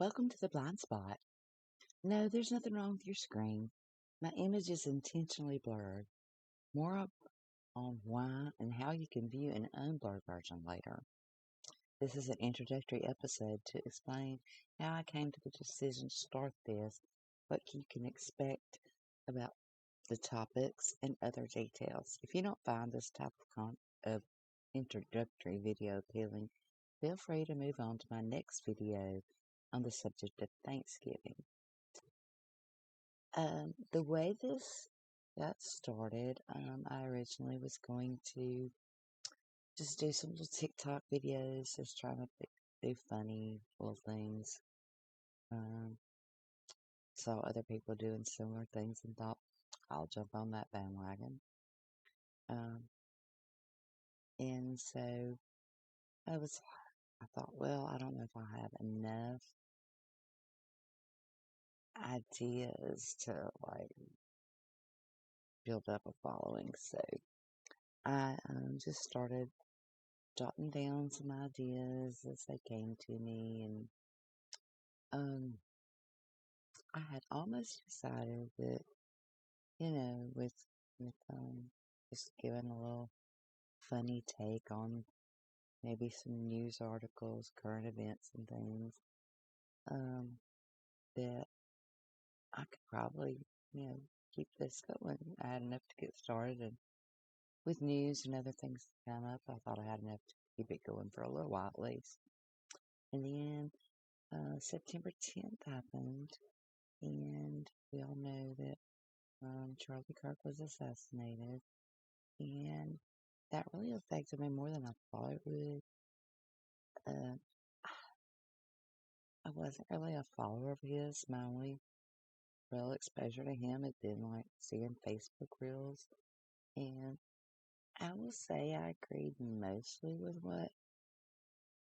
Welcome to the blind spot. No, there's nothing wrong with your screen. My image is intentionally blurred. More up on why and how you can view an unblurred version later. This is an introductory episode to explain how I came to the decision to start this, what you can expect about the topics, and other details. If you don't find this type of introductory video appealing, feel free to move on to my next video on the subject of Thanksgiving. The way this got started, I originally was going to just do some little TikTok videos, just trying to do funny little things. Saw other people doing similar things and thought, I'll jump on that bandwagon. And so I thought, well, I don't know if I have enough ideas to build up a following. So I just started jotting down some ideas as they came to me, and I had almost decided that, with just giving a little funny take on maybe some news articles, current events and things, that I could probably, keep this going. I had enough to get started, and with news and other things that come up, I thought I had enough to keep it going for a little while at least. And then September 10th happened, and we all know that Charlie Kirk was assassinated, and that really affected me more than I thought it would. I wasn't really a follower of his. My only real exposure to him had been seeing Facebook reels, and I will say I agreed mostly with what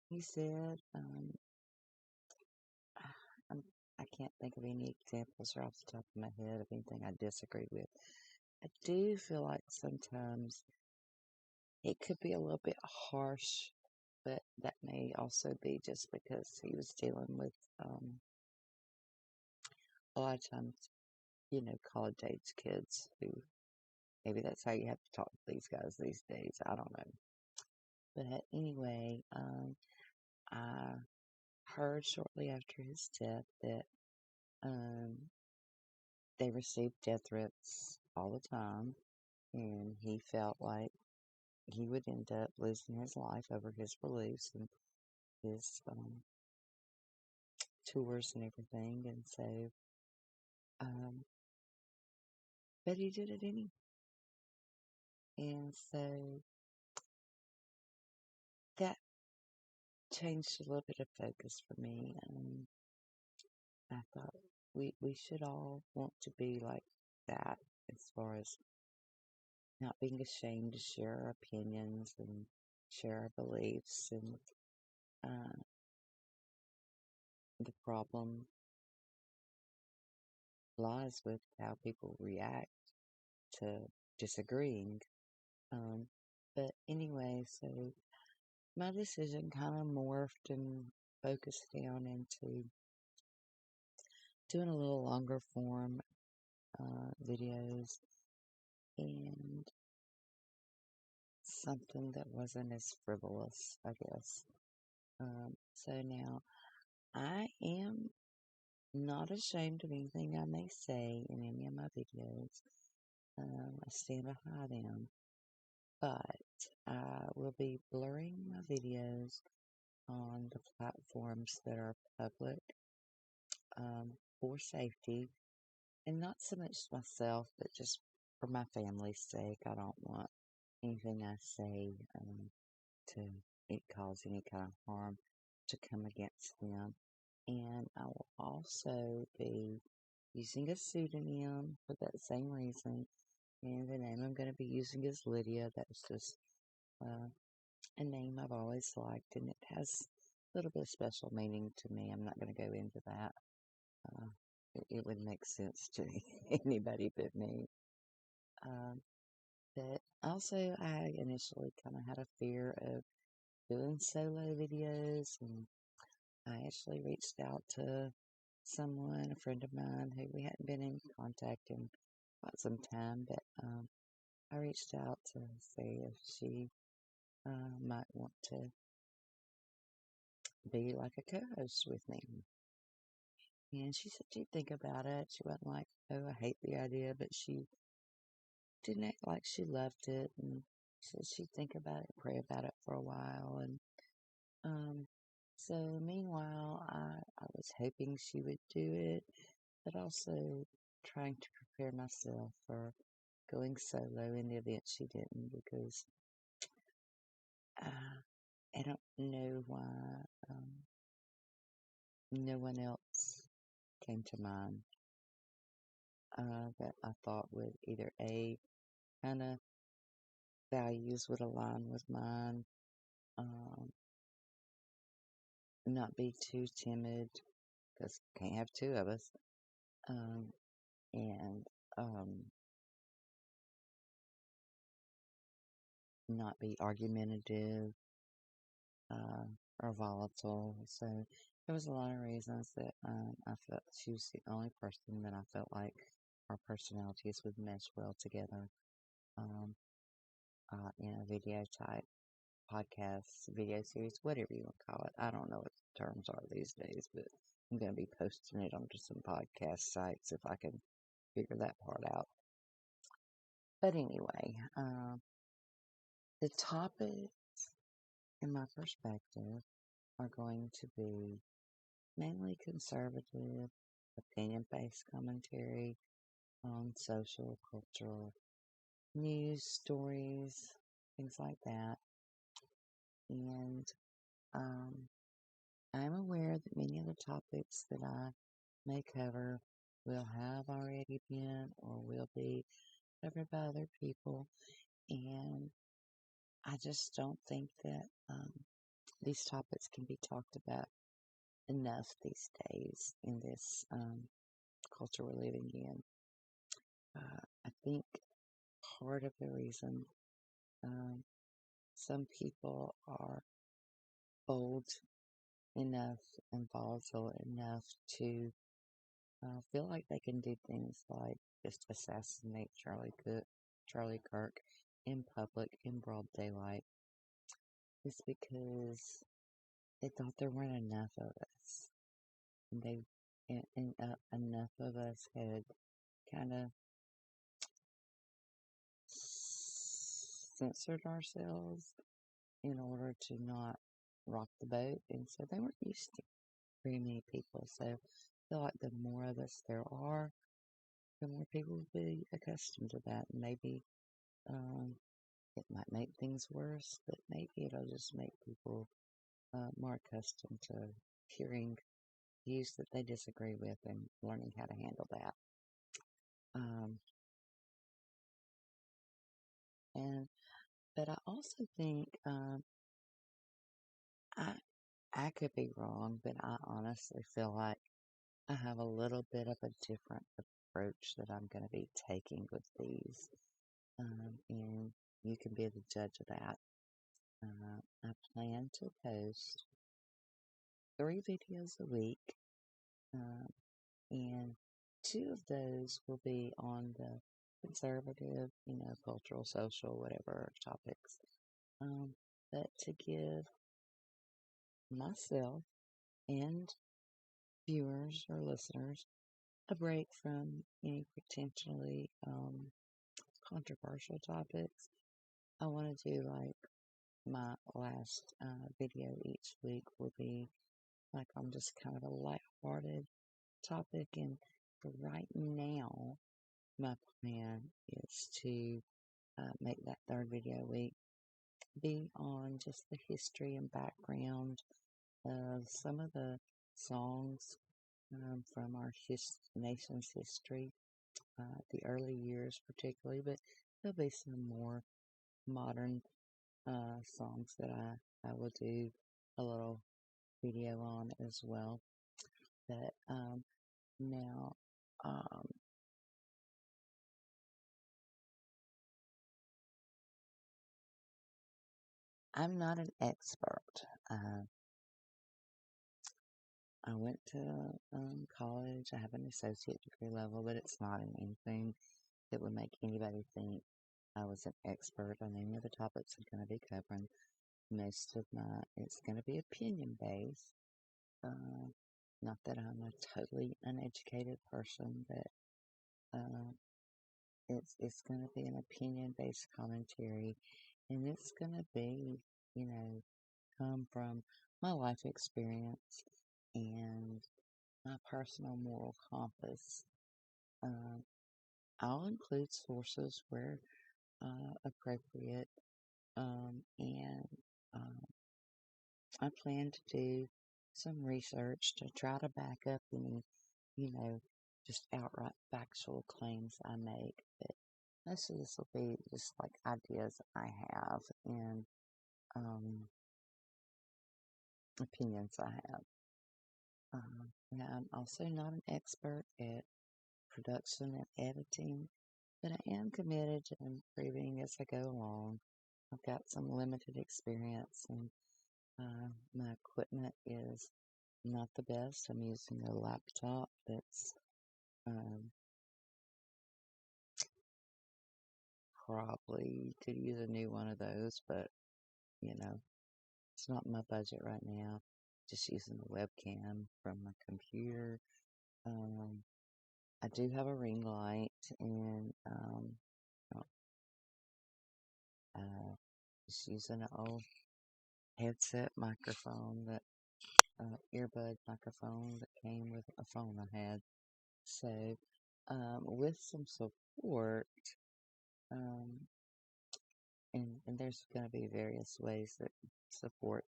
he said. I can't think of any examples right off the top of my head of anything I disagreed with. I do feel like sometimes it could be a little bit harsh, but that may also be just because he was dealing with a lot of times, college age kids who maybe that's how you have to talk to these guys these days. I don't know. But anyway, I heard shortly after his death that they received death threats all the time, and he felt like he would end up losing his life over his beliefs and his tours and everything. And so, but he did it anyway. And so that changed a little bit of focus for me. I thought we should all want to be like that as far as not being ashamed to share our opinions and share our beliefs. And the problem lies with how people react to disagreeing. But anyway, so my decision kind of morphed and focused down into doing a little longer form videos and something that wasn't as frivolous, I guess. So now I am not ashamed of anything I may say in any of my videos. I stand behind them, but I will be blurring my videos on the platforms that are public for safety, and not so much myself, but just for my family's sake. I don't want anything I say to cause any kind of harm to come against them. And I will also be using a pseudonym for that same reason. And the name I'm going to be using is Lydia. That's just a name I've always liked, and it has a little bit of special meaning to me. I'm not going to go into that. It would make sense to anybody but me. But also, I initially kind of had a fear of doing solo videos, and I actually reached out to someone, a friend of mine, who we hadn't been in contact in quite some time, but I reached out to see if she might want to be like a co-host with me. And she said she'd think about it. She wasn't like, oh, I hate the idea, but she didn't act like she loved it. And said she'd think about it, pray about it for a while. And um, so meanwhile, I was hoping she would do it, but also trying to prepare myself for going solo in the event she didn't, because I don't know why no one else came to mind that I thought would either A, kind of values would align with mine, um, not be too timid, because can't have two of us, um, and not be argumentative uh, or volatile. So there was a lot of reasons that I felt she was the only person that I felt like our personalities would mesh well together um, in a video type podcast, video series, whatever you want to call it. I don't know what the terms are these days, but I'm going to be posting it onto some podcast sites if I can figure that part out. But anyway, the topics in my perspective are going to be mainly conservative, opinion-based commentary on social, cultural, news, stories, things like that. And I'm aware that many of the topics that I may cover will have already been or will be covered by other people. And I just don't think that these topics can be talked about enough these days in this culture we're living in. I think part of the reason um, some people are bold enough and volatile enough to feel like they can do things like just assassinate Charlie Kirk in public in broad daylight is because they thought there weren't enough of us, and enough of us had kind of censored ourselves in order to not rock the boat, and so they weren't used to very many people. So I feel like the more of us there are, the more people will be accustomed to that. And maybe it might make things worse, but maybe it'll just make people more accustomed to hearing views that they disagree with and learning how to handle that. Um, but I also think I I could be wrong, but I honestly feel like I have a little bit of a different approach that I'm going to be taking with these. And you can be the judge of that. I plan to post 3 videos a week, um, and 2 of those will be on the conservative, cultural, social, whatever topics. But to give myself and viewers or listeners a break from any potentially controversial topics, I want to do like my last video each week will be like on just kind of a lighthearted topic. And for right now, my plan is to make that third video week be on just the history and background of some of the songs from our nation's history, the early years particularly, but there'll be some more modern songs that I will do a little video on as well. But now, um, I'm not an expert. I went to college. I have an associate degree level, but it's not in anything that would make anybody think I was an expert on any of the topics I'm going to be covering. It's going to be opinion based. Not that I'm a totally uneducated person, but it's going to be an opinion based commentary, and it's going to be, come from my life experience and my personal moral compass. Um, I'll include sources where appropriate, and I plan to do some research to try to back up any, you know, just outright factual claims I make. But most of this will be just like ideas I have and opinions I have. And I'm also not an expert at production and editing, but I am committed to improving as I go along. I've got some limited experience, and my equipment is not the best. I'm using a laptop that's probably could use a new one of those, but it's not in my budget right now. Just using a webcam from my computer. I do have a ring light, and just using an old headset microphone, that earbud microphone that came with a phone I had. So, with some support, um, and there's going to be various ways that support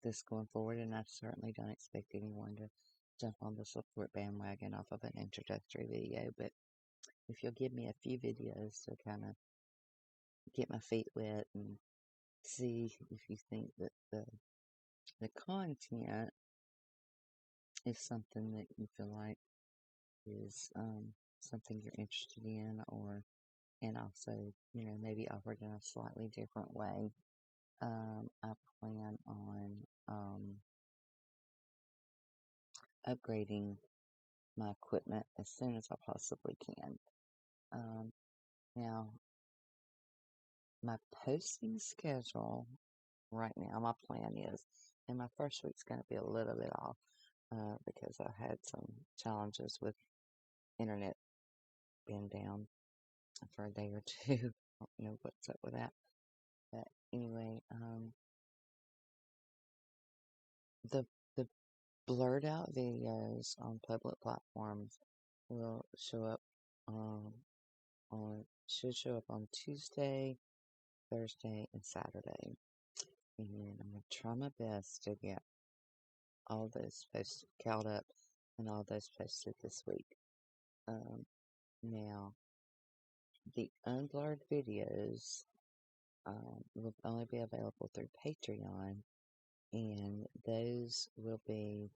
this going forward, and I certainly don't expect anyone to jump on the support bandwagon off of an introductory video, but if you'll give me a few videos to kind of get my feet wet and see if you think that the content is something that you feel like is something you're interested in, and also, maybe offered in a slightly different way. I plan on upgrading my equipment as soon as I possibly can. Now, my posting schedule right now, my plan is, and my first week's going to be a little bit off because I had some challenges with internet being down for a day or two. I don't know what's up with that. But anyway, the the blurred out videos on public platforms will show up should show up on Tuesday, Thursday, and Saturday. And I'm gonna try my best to get all those posts caught up and all those posted this week. Now, the unblurred videos will only be available through Patreon, and those will be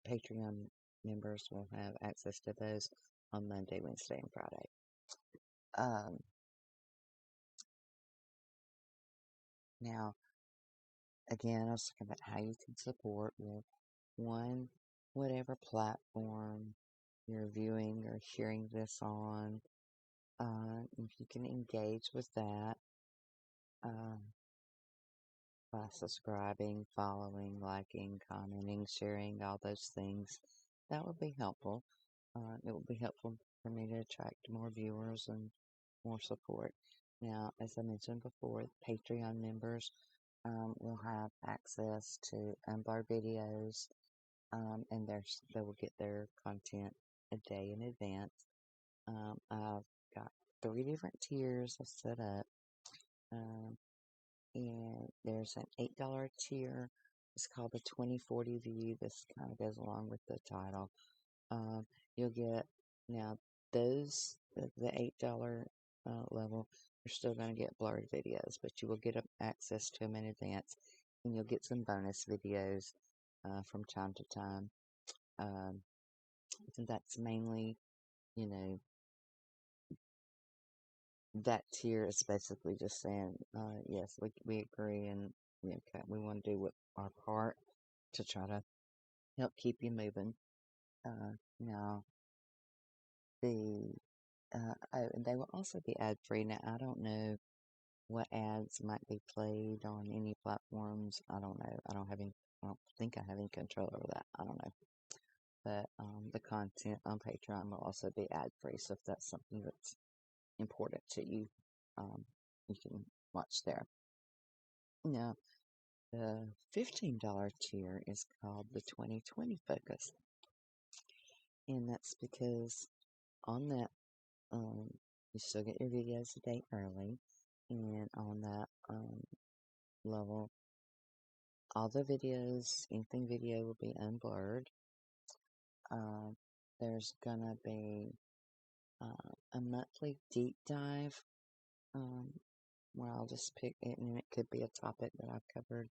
Patreon members will have access to those on Monday, Wednesday, and Friday. Now, again, I was talking about how you can support with one, whatever platform you're viewing or hearing this on. If you can engage with that by subscribing, following, liking, commenting, sharing, all those things, that would be helpful. It will be helpful for me to attract more viewers and more support. Now, as I mentioned before, Patreon members will have access to unblurred videos, and they will get their content a day in advance. I've got 3 different tiers I've set up, and there's an $8 tier. It's called the 2040 view. This kind of goes along with the title. You'll get, now, those, the $8 level, you're still going to get blurred videos, but you will get access to them in advance, and you'll get some bonus videos from time to time. And that's mainly, that tier is basically just saying, yes, we agree, and okay, we want to do what our part to try to help keep you moving. Now the oh, and they will also be ad free. Now I don't know what ads might be played on any platforms. I don't know. I don't think I have any control over that. I don't know. But the content on Patreon will also be ad free. So if that's something that's important to you, you can watch there. Now, the $15 tier is called the 2020 Focus. And that's because on that, you still get your videos a day early. And on that level, all the videos, anything video will be unblurred. There's gonna be a monthly deep dive where I'll just pick it, and it could be a topic that I've covered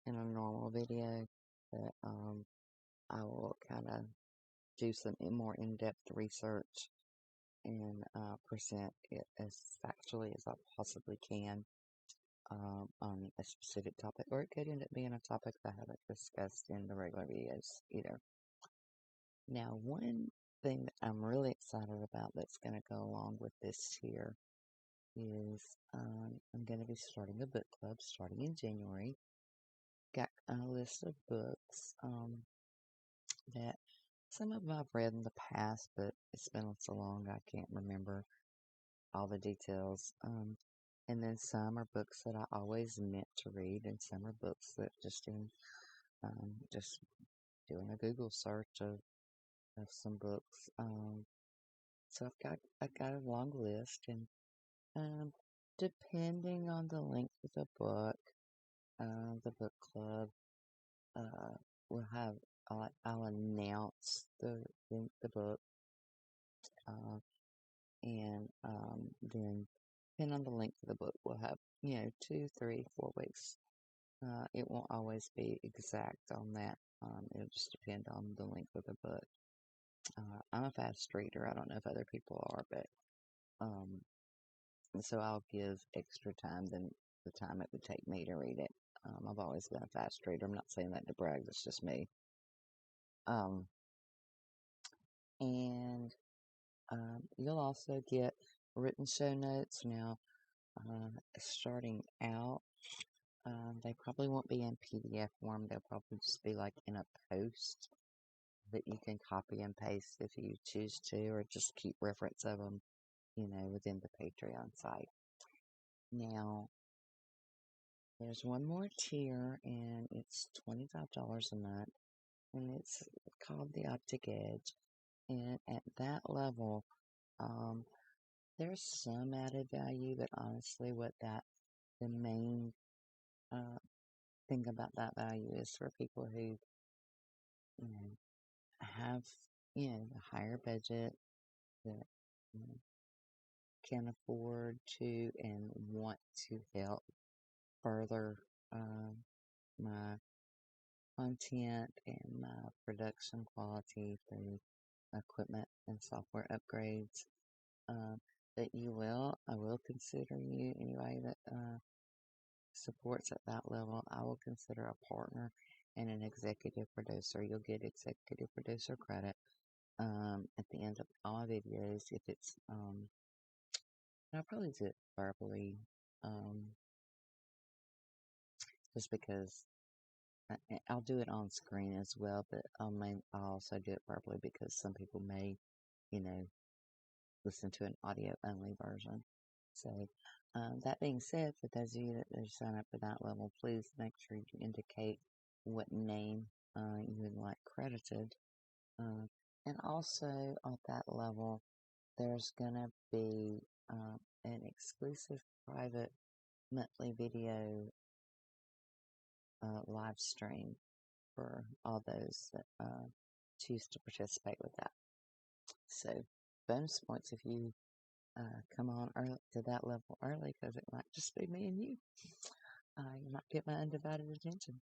in a normal video, but I will kind of do some more in-depth research and present it as factually as I possibly can on a specific topic, or it could end up being a topic that I haven't discussed in the regular videos either. Now, one thing that I'm really excited about that's going to go along with this here is I'm going to be starting a book club starting in January. Got a list of books that some of them I've read in the past, but it's been so long I can't remember all the details. And then some are books that I always meant to read, and some are books that just doing a Google search of some books. So I've got a long list, and depending on the length of the book club will have I'll announce the book, and then depending on the length of the book, we'll have 2, 3, 4 weeks. It won't always be exact on that. It'll just depend on the length of the book. I'm a fast reader. I don't know if other people are, but so I'll give extra time than the time it would take me to read it. I've always been a fast reader. I'm not saying that to brag. That's just me. And you'll also get written show notes. Now, starting out, they probably won't be in PDF form. They'll probably just be like in a post that you can copy and paste if you choose to, or just keep reference of them, within the Patreon site. Now, there's one more tier, and it's $25 a month, and it's called the Optic Edge. And at that level, there's some added value, but honestly, the main thing about that value is for people who, have, a higher budget that can afford to and want to help further my content and my production quality through equipment and software upgrades. That I will consider you anybody that supports at that level. I will consider a partner and an executive producer. You'll get executive producer credit at the end of all my videos. If it's I'll probably do it verbally, just because I'll do it on screen as well, but I'll also do it verbally because some people may, listen to an audio only version. So, that being said, for those of you that sign up for that level, please make sure you indicate what name you would like credited. And also at that level, there's gonna be an exclusive private monthly video live stream for all those that choose to participate with that. So, bonus points if you come on early to that level early, because it might just be me and you. You might get my undivided attention.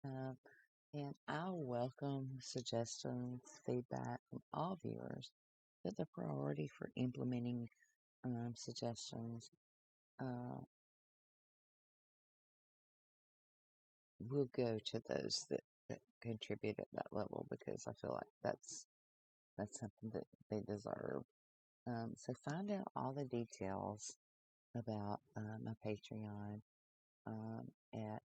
And I'll welcome suggestions, feedback from all viewers, but the priority for implementing suggestions we'll go to those that contribute at that level because I feel like that's something that they deserve. So find out all the details about my Patreon at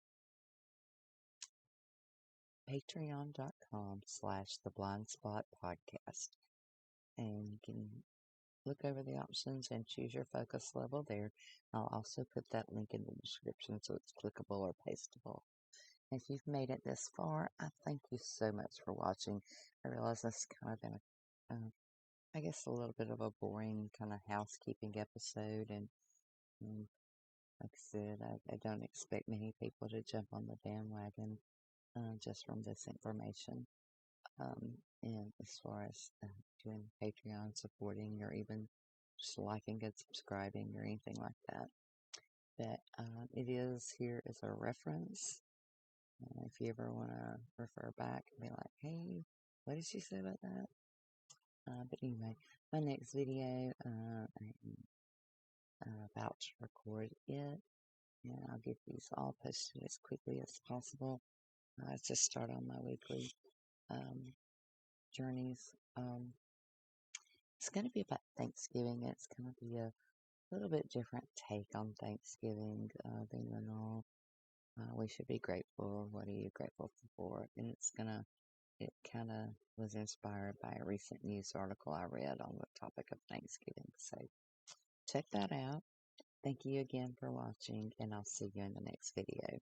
patreon.com/the blind spot podcast. And you can look over the options and choose your focus level there. I'll also put that link in the description so it's clickable or pastable. If you've made it this far, I thank you so much for watching. I realize this has kind of been I guess a little bit of a boring kind of housekeeping episode, and like I said, I don't expect many people to jump on the bandwagon just from this information. And as far as doing Patreon supporting or even just liking and subscribing or anything like that. But it is here as a reference. If you ever want to refer back and be like, hey, what did she say about that? But anyway, my next video, I'm about to record it, and I'll get these all posted as quickly as possible to start on my weekly journeys. It's going to be about Thanksgiving. It's going to be a little bit different take on Thanksgiving than normal. We should be grateful. What are you grateful for? And it kind of was inspired by a recent news article I read on the topic of Thanksgiving. So check that out. Thank you again for watching, and I'll see you in the next video.